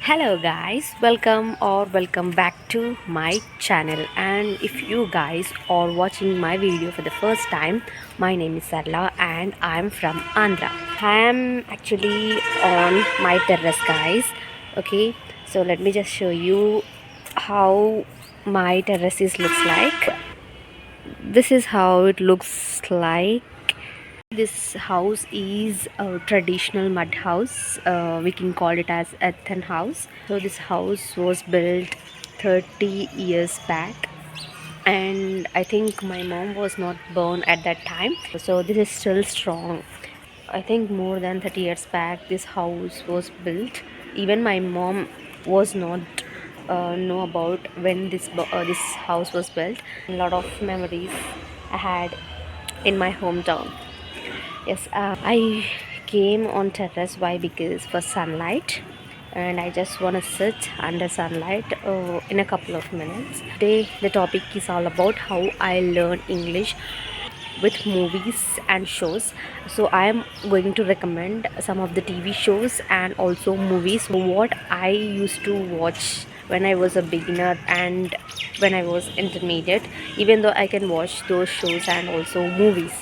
Hello guys, welcome back to my channel. And if you guys are watching my video for the first time, my name is Sarala and I'm from Andhra. I am actually on my terrace, guys. Okay, so let me just show you how my terrace looks like. This is how it looks like. This house is a traditional mud house. We can call it as earthen house. So this house was built 30 years back, and I think my mom was not born at that time. So this is still strong. I think more than 30 years back this house was built. Even my mom was not know about when this house was built. A lot of memories I had in my hometown. Yes, I came on terrace. Why? Because for sunlight, and I just want to sit under sunlight in a couple of minutes. Today, the topic is all about how I learn English with movies and shows. So I am going to recommend some of the TV shows and also movies what I used to watch when I was a beginner and when I was intermediate, even though I can watch those shows and also movies.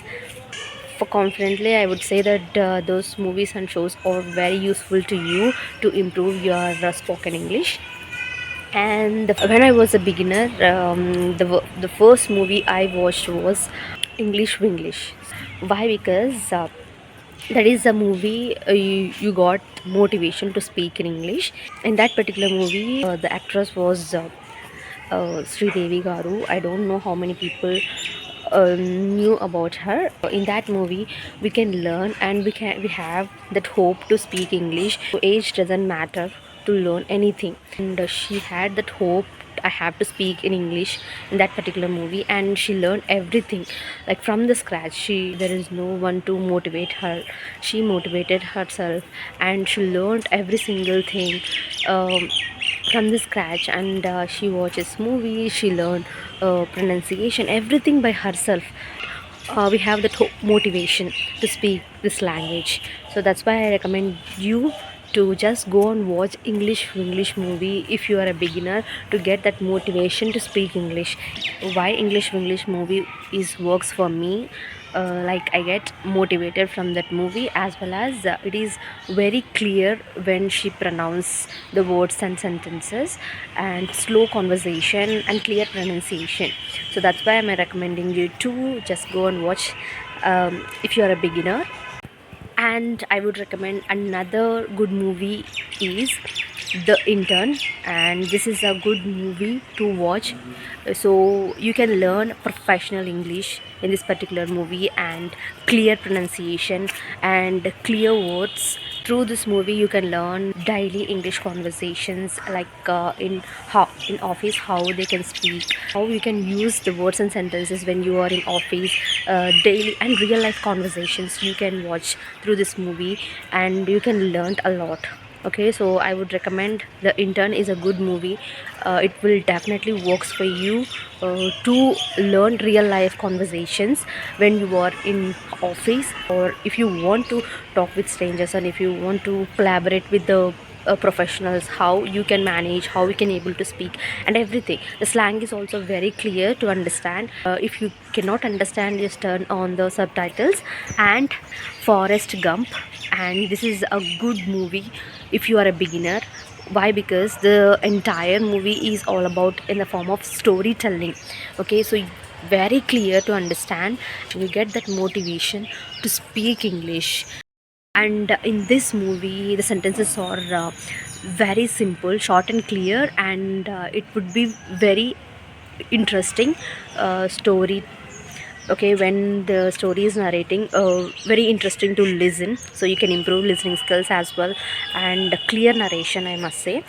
For confidently, I would say that those movies and shows are very useful to you to improve your spoken English. And when I was a beginner, the first movie I watched was English Winglish. Why? Because that is a movie you got motivation to speak in English. In that particular movie, the actress was Devi Garu. I don't know how many people knew about her. In that movie, we can learn and we have that hope to speak English. Age doesn't matter to learn anything, and she had that hope. I have to speak in English in that particular movie, and she learned everything like from the scratch. There is no one to motivate her. She motivated herself, and she learned every single thing. From the scratch, and she watches movies, she learn pronunciation, everything by herself. We have that motivation to speak this language. So that's why I recommend you to just go and watch English movie if you are a beginner, to get that motivation to speak English. Why English movie is works for me, like I get motivated from that movie, as well as it is very clear when she pronounce the words and sentences, and slow conversation and clear pronunciation. So that's why I'm recommending you to just go and watch if you are a beginner. And I would recommend another good movie is The Intern, and this is a good movie to watch. So you can learn professional English in this particular movie, and clear pronunciation and clear words. Through this movie you can learn daily English conversations, like in office how they can speak, how you can use the words and sentences when you are in office. Daily and real life conversations you can watch through this movie, and you can learn a lot. Okay, so I would recommend The Intern is a good movie. It will definitely works for you to learn real life conversations when you are in office, or if you want to talk with strangers, and if you want to collaborate with the professionals, how you can manage, how you can able to speak and everything. The slang is also very clear to understand. If you cannot understand, just turn on the subtitles. And Forrest Gump, and this is a good movie if you are a beginner. Why? Because the entire movie is all about in the form of storytelling. Okay, so very clear to understand, you get that motivation to speak English. And in this movie the sentences are very simple, short and clear, and it would be very interesting story. Okay, when the story is narrating, very interesting to listen, so you can improve listening skills as well, and clear narration, I must say.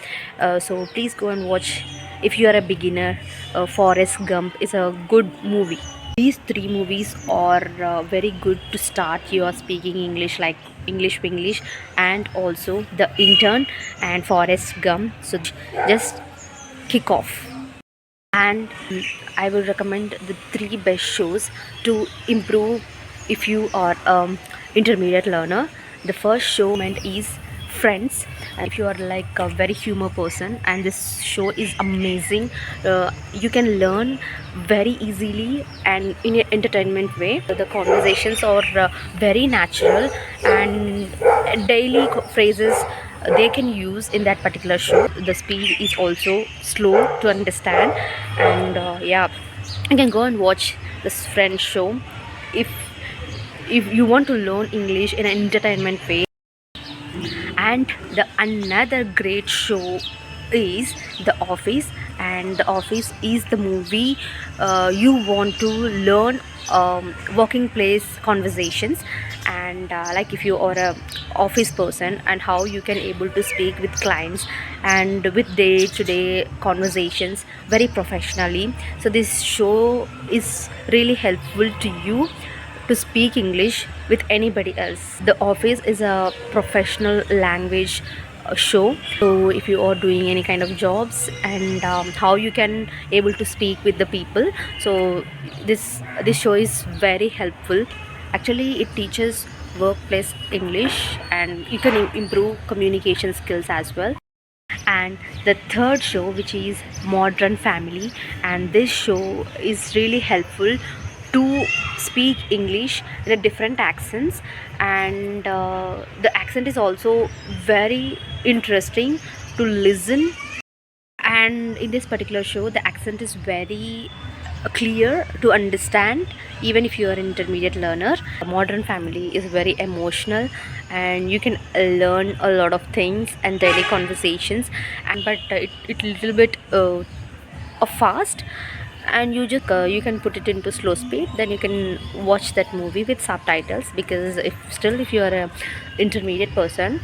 So please go and watch if you are a beginner. Forrest Gump is a good movie. These three movies are very good to start your speaking English, like English English, and also The Intern and Forrest Gump. So just kick off. And I will recommend the three best shows to improve if you are intermediate learner. The first show is friends. And if you are like a very humor person, and this show is amazing, you can learn very easily and in an entertainment way. The conversations are very natural, and daily phrases they can use in that particular show. The speed is also slow to understand, and yeah, you can go and watch this French show if you want to learn English in an entertainment way. And the another great show is The Office, and The Office is the movie you want to learn working place conversations, and like if you are a office person, and how you can able to speak with clients and with day to day conversations very professionally. So this show is really helpful to you to speak English with anybody else. The Office is a professional language show. So if you are doing any kind of jobs, and how you can able to speak with the people, so this show is very helpful. Actually, it teaches workplace English, and you can improve communication skills as well. And the third show, which is Modern Family, and this show is really helpful to speak English in a different accents, and the accent is also very interesting to listen. And in this particular show, the accent is very clear to understand, even if you are an intermediate learner. Modern Family is very emotional, and you can learn a lot of things and daily conversations, and but it little bit fast, and you can put it into slow speed, then you can watch that movie with subtitles. Because if you are a intermediate person,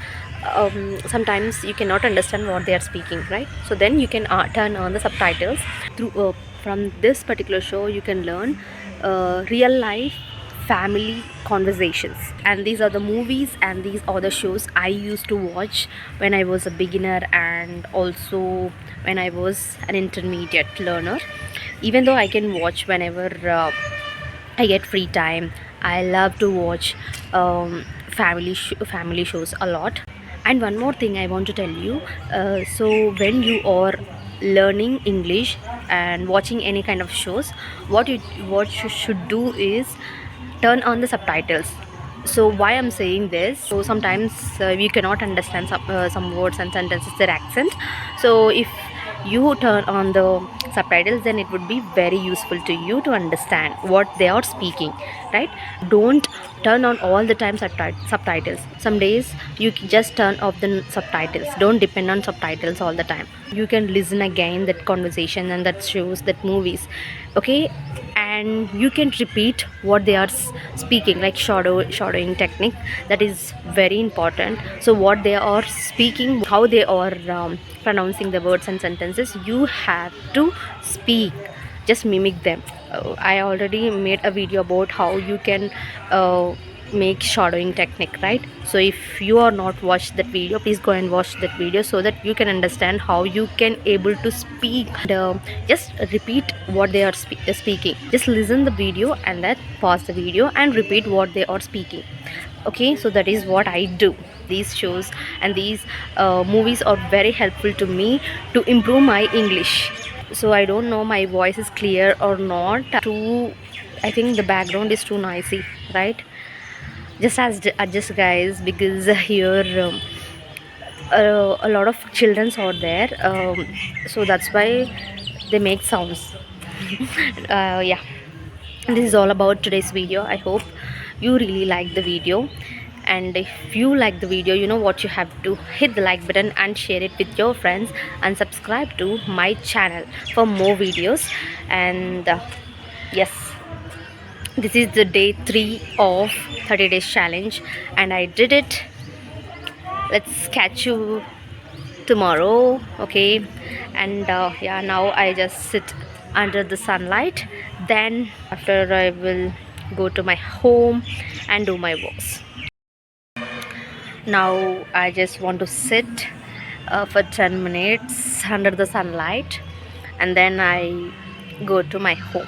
sometimes you cannot understand what they are speaking, right? So then you can turn on the subtitles. Through from this particular show, you can learn real life family conversations, and these are the movies and these are the shows I used to watch when I was a beginner, and also when I was an intermediate learner. Even though I can watch whenever I get free time, I love to watch family shows a lot. And one more thing I want to tell you, so when you are learning English and watching any kind of shows, what you should do is turn on the subtitles. So why I'm saying this, so sometimes we cannot understand some words and sentences, their accent. So if you turn on the subtitles, then it would be very useful to you to understand what they are speaking, right? Don't turn on all the time subtitles. Some days you just turn off the subtitles. Don't depend on subtitles all the time. You can listen again that conversation and that shows, that movies, okay? And you can repeat what they are speaking, like shadowing technique, that is very important. So what they are speaking, how they are pronouncing the words and sentences, you have to speak, just mimic them. I already made a video about how you can make shadowing technique, right? So if you are not watched that video, please go and watch that video, so that you can understand how you can able to speak. And, just repeat what they are speaking. Just listen the video and then pause the video and repeat what they are speaking. Okay, so that is what I do. These shows and these movies are very helpful to me to improve my English. So I don't know my voice is clear or not. Too, I think the background is too noisy, right? Just adjust guys, because here a lot of children are there, so that's why they make sounds. Yeah, this is all about today's video. I hope you really like the video, and if you like the video, you know what you have to: hit the like button and share it with your friends, and subscribe to my channel for more videos. And yes, this is the day 3 of 30 days challenge, and I did it. Let's catch you tomorrow, okay? And yeah, now I just sit under the sunlight, then after I will go to my home and do my works. Now I just want to sit for 10 minutes under the sunlight, and then I go to my home.